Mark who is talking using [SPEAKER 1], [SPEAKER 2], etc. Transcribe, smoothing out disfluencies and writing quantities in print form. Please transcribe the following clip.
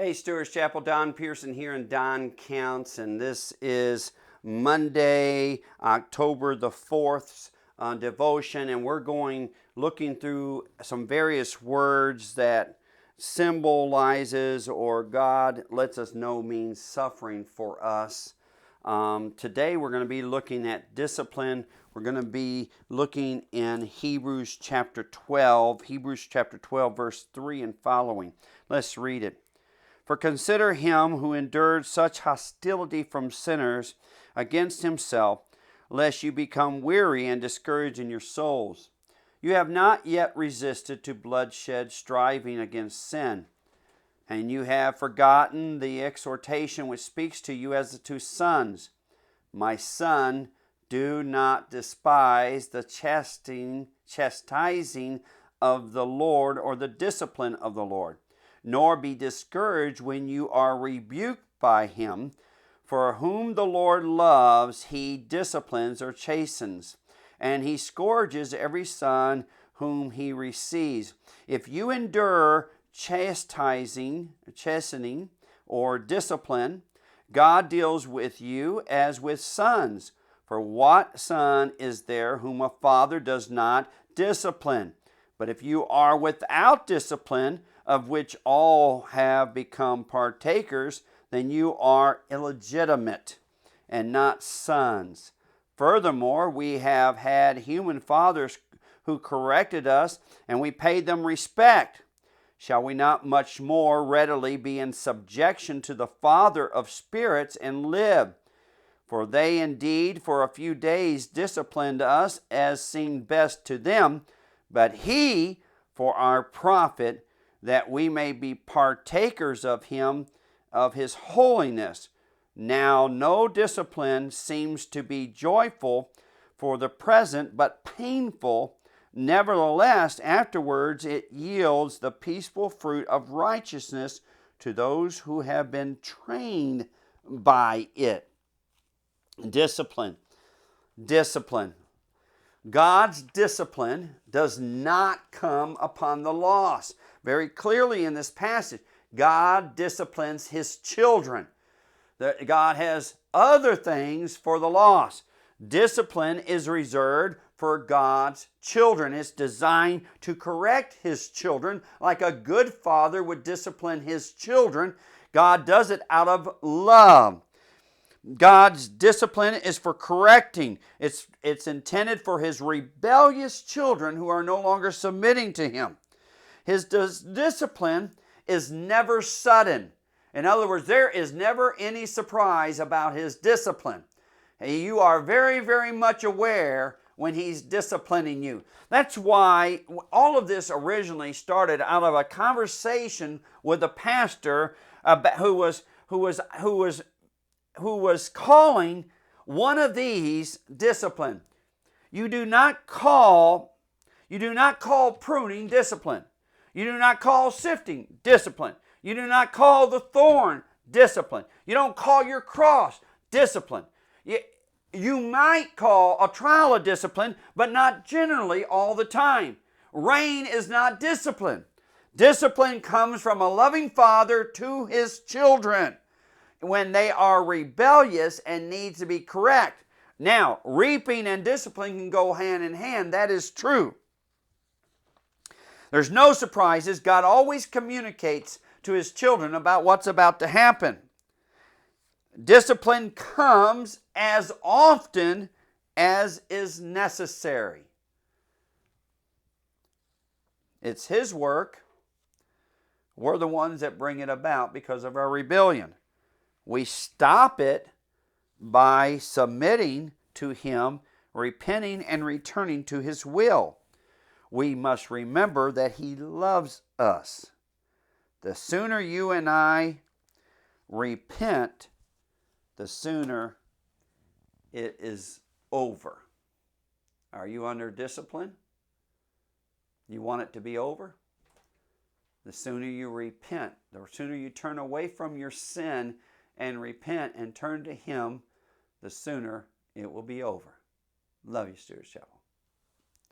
[SPEAKER 1] Hey, Stewart's Chapel, Don Pierson here in Don Counts, and this is Monday, October the 4th devotion, and we're looking through some various words that symbolizes or God lets us know means suffering for us. Today we're going to be looking at discipline. We're going to be looking in Hebrews chapter 12, verse 3 and following. Let's read it. For consider him who endured such hostility from sinners against himself, lest you become weary and discouraged in your souls. You have not yet resisted to bloodshed, striving against sin. And you have forgotten the exhortation which speaks to you as to sons. My son, do not despise the chastising of the Lord or the discipline of the Lord, nor be discouraged when you are rebuked by him. For whom the Lord loves, he disciplines or chastens, and he scourges every son whom he receives. If you endure chastening, or discipline, God deals with you as with sons. For what son is there whom a father does not discipline? But if you are without discipline, of which all have become partakers, then you are illegitimate and not sons. Furthermore, we have had human fathers who corrected us, and we paid them respect. Shall we not much more readily be in subjection to the Father of spirits and live? For they indeed for a few days disciplined us as seemed best to them, but he for our profit, that we may be partakers of him, of his holiness. Now no discipline seems to be joyful for the present, but painful. Nevertheless, afterwards it yields the peaceful fruit of righteousness to those who have been trained by it. Discipline. God's discipline does not come upon the lost. Very clearly in this passage, God disciplines his children. God has other things for the lost. Discipline is reserved for God's children. It's designed to correct his children like a good father would discipline his children. God does it out of love. God's discipline is for correcting. It's intended for his rebellious children who are no longer submitting to him. His discipline is never sudden. In other words, there is never any surprise about his discipline. You are very, very much aware when he's disciplining you. That's why all of this originally started out of a conversation with a pastor who was calling one of these discipline. You do not call pruning discipline. You do not call sifting discipline. You do not call the thorn discipline. You don't call your cross discipline. You might call a trial a discipline, but not generally all the time. Rain is not discipline. Discipline comes from a loving father to his children when they are rebellious and need to be correct. Now, reaping and discipline can go hand in hand. That is true. There's no surprises. God always communicates to his children about what's about to happen. Discipline comes as often as is necessary. It's his work. We're the ones that bring it about because of our rebellion. We stop it by submitting to him, repenting, and returning to his will. We must remember that he loves us. The sooner you and I repent, the sooner it is over. Are you under discipline? You want it to be over? The sooner you repent, the sooner you turn away from your sin and repent and turn to him, the sooner it will be over. Love you, Stewart's Chapel.